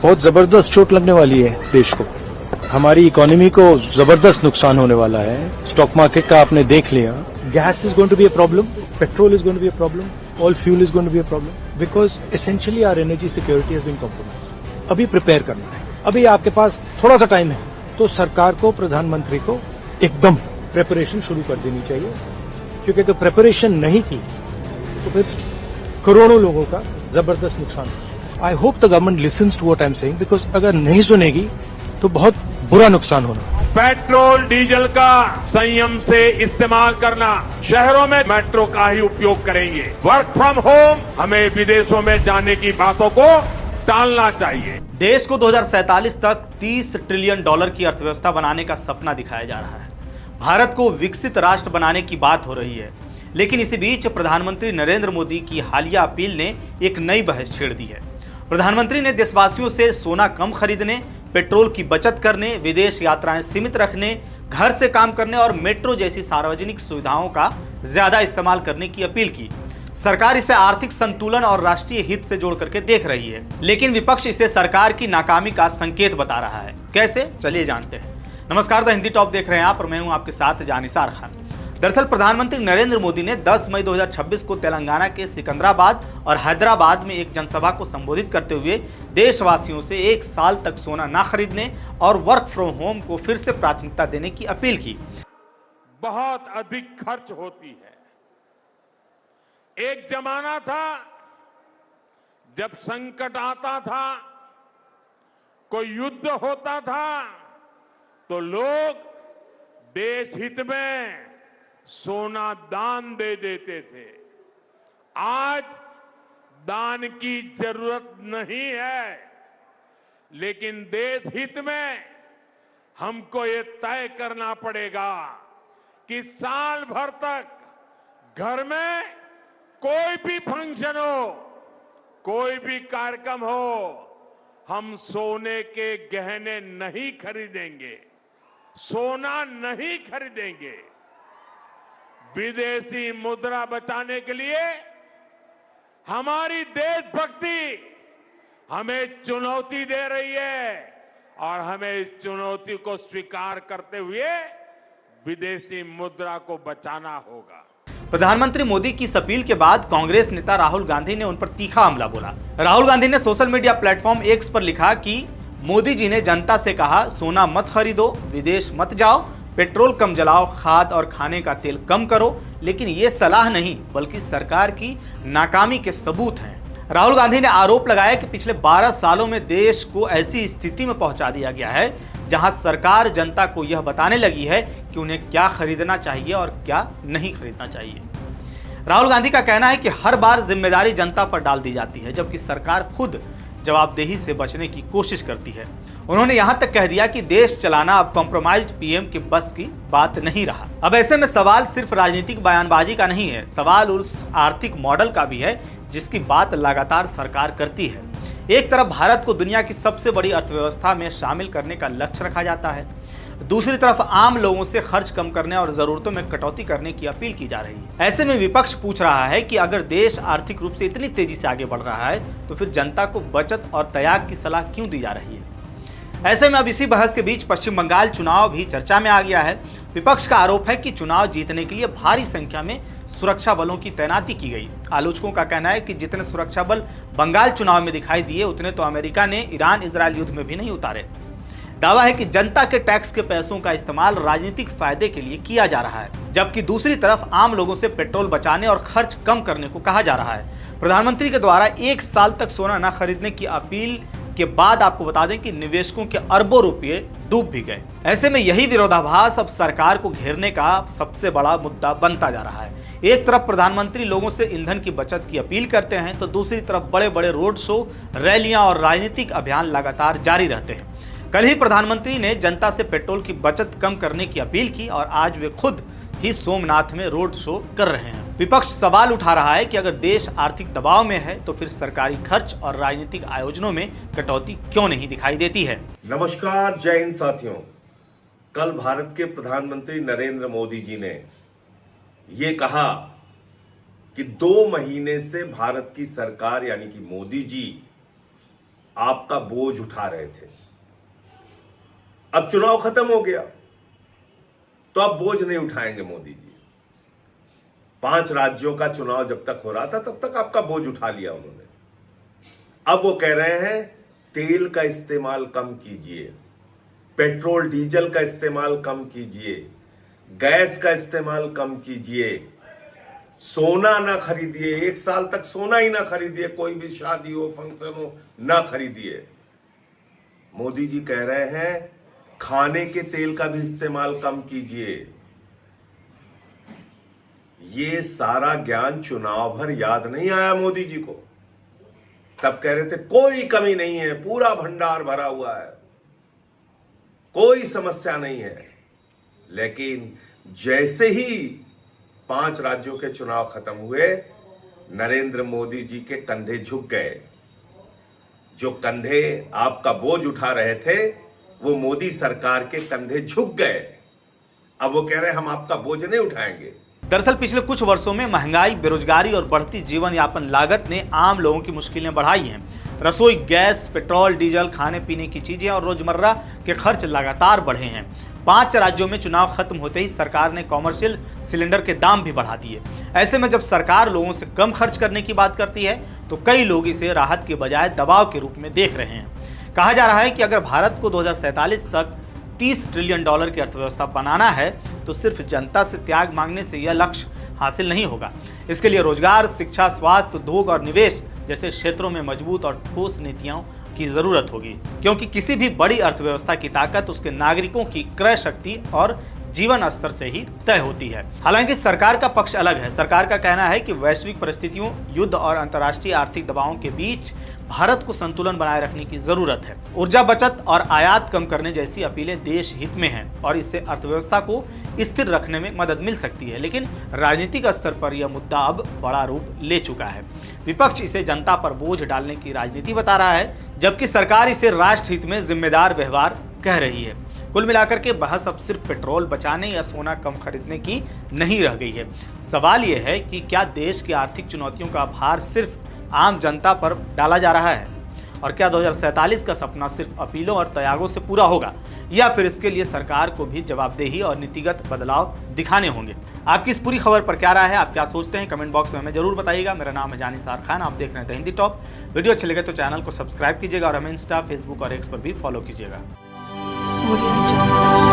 बहुत जबरदस्त चोट लगने वाली है देश को। हमारी इकोनॉमी को जबरदस्त नुकसान होने वाला है। स्टॉक मार्केट का आपने देख लिया। Gas is going to be a problem, petrol is going to be a problem, all fuel is going to be a problem because essentially our energy security has been compromised. अभी prepare करना है, अभी आपके पास थोड़ा सा time है, तो सरकार को, प्रधानमंत्री को एकदम प्रिपरेशन शुरू कर देनी चाहिए, क्योंकि अगर प्रिपरेशन नहीं की तो फिर करोड़ों लोगों का जबरदस्त नुकसान होगा। I hope the government listens to what I am saying, because अगर नहीं सुनेगी तो बहुत बुरा नुकसान होना। पेट्रोल डीजल का संयम से इस्तेमाल करना, शहरों में मेट्रो का ही उपयोग करेंगे। वर्क फ्रॉम होम, हमें विदेशों में जाने की बातों को टालना चाहिए। देश को 2047 तक $30 ट्रिलियन की अर्थव्यवस्था बनाने का सपना दिखाया जा रहा है। भारत को विकसित राष्ट्र बनाने की बात हो रही है, लेकिन इसी बीच प्रधानमंत्री नरेंद्र मोदी की हालिया अपील ने एक नई बहस छेड़ दी है। प्रधानमंत्री ने देशवासियों से सोना कम खरीदने, पेट्रोल की बचत करने, विदेश यात्राएं सीमित रखने, घर से काम करने और मेट्रो जैसी सार्वजनिक सुविधाओं का ज्यादा इस्तेमाल करने की अपील की। सरकार इसे आर्थिक संतुलन और राष्ट्रीय हित से जोड़ करके देख रही है, लेकिन विपक्ष इसे सरकार की नाकामी का संकेत बता रहा है। कैसे, चलिए जानते हैं। नमस्कार, द हिंदी टॉप देख रहे हैं आप और मैं हूं आपके साथ जानिसार खान। दरअसल प्रधानमंत्री नरेंद्र मोदी ने 10 मई 2026 को तेलंगाना के सिकंदराबाद और हैदराबाद में एक जनसभा को संबोधित करते हुए देशवासियों से 1 साल तक सोना ना खरीदने और वर्क फ्रॉम होम को फिर से प्राथमिकता देने की अपील की। बहुत अधिक खर्च होती है। एक जमाना था जब संकट आता था, कोई युद्ध होता था, तो लोग देश हित में सोना दान दे देते थे। आज दान की जरूरत नहीं है, लेकिन देश हित में हमको ये तय करना पड़ेगा कि साल भर तक घर में कोई भी फंक्शन हो, कोई भी कार्यक्रम हो, हम सोने के गहने नहीं खरीदेंगे, सोना नहीं खरीदेंगे। विदेशी मुद्रा बचाने के लिए हमारी देशभक्ति हमें चुनौती दे रही है और हमें इस चुनौती को स्वीकार करते हुए विदेशी मुद्रा को बचाना होगा। प्रधानमंत्री मोदी की इस अपील के बाद कांग्रेस नेता राहुल गांधी ने उन पर तीखा हमला बोला। राहुल गांधी ने सोशल मीडिया प्लेटफॉर्म एक्स पर लिखा कि मोदी जी ने जनता से कहा, सोना मत खरीदो, विदेश मत जाओ, पेट्रोल कम जलाओ, खाद और खाने का तेल कम करो, लेकिन ये सलाह नहीं बल्कि सरकार की नाकामी के सबूत हैं। राहुल गांधी ने आरोप लगाया कि पिछले 12 सालों में देश को ऐसी स्थिति में पहुंचा दिया गया है जहां सरकार जनता को यह बताने लगी है कि उन्हें क्या खरीदना चाहिए और क्या नहीं खरीदना चाहिए। राहुल गांधी का कहना है कि हर बार जिम्मेदारी जनता पर डाल दी जाती है, जबकि सरकार खुद जवाबदेही से बचने की कोशिश करती है। उन्होंने यहां तक कह दिया कि देश चलाना अब कॉम्प्रोमाइज्ड पीएम के बस की बात नहीं रहा। अब ऐसे में सवाल सिर्फ राजनीतिक बयानबाजी का नहीं है, सवाल उस आर्थिक मॉडल का भी है जिसकी बात लगातार सरकार करती है। एक तरफ भारत को दुनिया की सबसे बड़ी अर्थव्यवस्था में शामिल करने का लक्ष्य रखा जाता है, दूसरी तरफ आम लोगों से खर्च कम करने और जरूरतों में कटौती करने की अपील की जा रही है। ऐसे में विपक्ष पूछ रहा है कि अगर देश आर्थिक रूप से इतनी तेजी से आगे बढ़ रहा है तो फिर जनता को बचत और त्याग की सलाह क्यों दी जा रही है। ऐसे में अब इसी बहस के बीच पश्चिम बंगाल चुनाव भी चर्चा में आ गया है। विपक्ष का आरोप है कि चुनाव जीतने के लिए भारी संख्या में सुरक्षा बलों की तैनाती की गई। आलोचकों का कहना है कि जितने सुरक्षा बल बंगाल चुनाव में दिखाई दिए, उतने तो अमेरिका ने ईरान इजरायल युद्ध में भी नहीं उतारे। दावा है कि जनता के टैक्स के पैसों का इस्तेमाल राजनीतिक फायदे के लिए किया जा रहा है, जबकि दूसरी तरफ आम लोगों से पेट्रोल बचाने और खर्च कम करने को कहा जा रहा है। प्रधानमंत्री के द्वारा 1 साल तक सोना न खरीदने की अपील के बाद आपको बता दें कि निवेशकों के अरबों रुपए डूब भी गए। ऐसे में यही विरोधाभास अब सरकार को घेरने का सबसे बड़ा मुद्दा बनता जा रहा है। एक तरफ प्रधानमंत्री लोगों से ईंधन की बचत की अपील करते हैं, तो दूसरी तरफ बड़े बड़े रोड शो, रैलियां और राजनीतिक अभियान लगातार जारी रहते हैं। कल ही प्रधानमंत्री ने जनता से पेट्रोल की बचत कम करने की अपील की और आज वे खुद ही सोमनाथ में रोड शो कर रहे हैं। विपक्ष सवाल उठा रहा है कि अगर देश आर्थिक दबाव में है तो फिर सरकारी खर्च और राजनीतिक आयोजनों में कटौती क्यों नहीं दिखाई देती है। नमस्कार, जय हिंद साथियों। कल भारत के प्रधानमंत्री नरेंद्र मोदी जी ने ये कहा कि 2 महीने से भारत की सरकार यानी कि मोदी जी आपका बोझ उठा रहे थे। अब चुनाव खत्म हो गया तो अब बोझ नहीं उठाएंगे मोदी जी। 5 राज्यों का चुनाव जब तक हो रहा था तब तक आपका बोझ उठा लिया उन्होंने। अब वो कह रहे हैं तेल का इस्तेमाल कम कीजिए, पेट्रोल डीजल का इस्तेमाल कम कीजिए, गैस का इस्तेमाल कम कीजिए, सोना ना खरीदिए, 1 साल तक सोना ही ना खरीदिए, कोई भी शादी हो फंक्शन हो ना खरीदिए। मोदी जी कह रहे हैं खाने के तेल का भी इस्तेमाल कम कीजिए। ये सारा ज्ञान चुनाव भर याद नहीं आया मोदी जी को। तब कह रहे थे कोई कमी नहीं है, पूरा भंडार भरा हुआ है, कोई समस्या नहीं है। लेकिन जैसे ही 5 राज्यों के चुनाव खत्म हुए, नरेंद्र मोदी जी के कंधे झुक गए। जो कंधे आपका बोझ उठा रहे थे वो मोदी सरकार के कंधे झुक गए। अब वो कह रहे हैं हम आपका बोझ नहीं उठाएंगे। दरअसल पिछले कुछ वर्षों में महंगाई, बेरोजगारी और बढ़ती जीवन यापन लागत ने आम लोगों की मुश्किलें बढ़ाई हैं। रसोई गैस, पेट्रोल, डीजल, खाने पीने की चीजें और रोजमर्रा के खर्च लगातार बढ़े हैं। 5 राज्यों में चुनाव खत्म होते ही सरकार ने कॉमर्शियल सिलेंडर के दाम भी बढ़ा दिए। ऐसे में जब सरकार लोगों से कम खर्च करने की बात करती है तो कई लोग इसे राहत के बजाय दबाव के रूप में देख रहे हैं। कहा जा रहा है कि अगर भारत को 2047 तक $30 ट्रिलियन की अर्थव्यवस्था बनाना है तो सिर्फ जनता से त्याग मांगने से यह लक्ष्य हासिल नहीं होगा। इसके लिए रोजगार, शिक्षा, स्वास्थ्य, उद्योग और निवेश जैसे क्षेत्रों में मजबूत और ठोस नीतियों की जरूरत होगी, क्योंकि किसी भी बड़ी अर्थव्यवस्था की ताकत उसके नागरिकों की क्रय शक्ति और जीवन स्तर से ही तय होती है। हालांकि सरकार का पक्ष अलग है। सरकार का कहना है कि वैश्विक परिस्थितियों, युद्ध और अंतर्राष्ट्रीय आर्थिक दबावों के बीच भारत को संतुलन बनाए रखने की जरूरत है। ऊर्जा बचत और आयात कम करने जैसी अपीलें देश हित में हैं और इससे अर्थव्यवस्था को स्थिर रखने में मदद मिल सकती है। लेकिन राजनीतिक स्तर पर यह मुद्दा अब बड़ा रूप ले चुका है। विपक्ष इसे जनता पर बोझ डालने की राजनीति बता रहा है, जबकि सरकार इसे राष्ट्र हित में जिम्मेदार व्यवहार कह रही है। कुल मिलाकर के बहस अब सिर्फ पेट्रोल बचाने या सोना कम खरीदने की नहीं रह गई है। सवाल यह है कि क्या देश की आर्थिक चुनौतियों का भार सिर्फ आम जनता पर डाला जा रहा है, और क्या 2047 का सपना सिर्फ अपीलों और त्यागों से पूरा होगा, या फिर इसके लिए सरकार को भी जवाबदेही और नीतिगत बदलाव दिखाने होंगे। आपकी इस पूरी खबर पर क्या राय है, आप क्या सोचते हैं, कमेंट बॉक्स में हमें जरूर बताइएगा। मेरा नाम है जानिसार खान, आप देख रहे हैं द हिंदी टॉप। वीडियो अच्छे लगे तो चैनल को सब्सक्राइब कीजिएगा और हमें इंस्टा, फेसबुक और एक्स पर भी फॉलो कीजिएगा। Audio Jungle.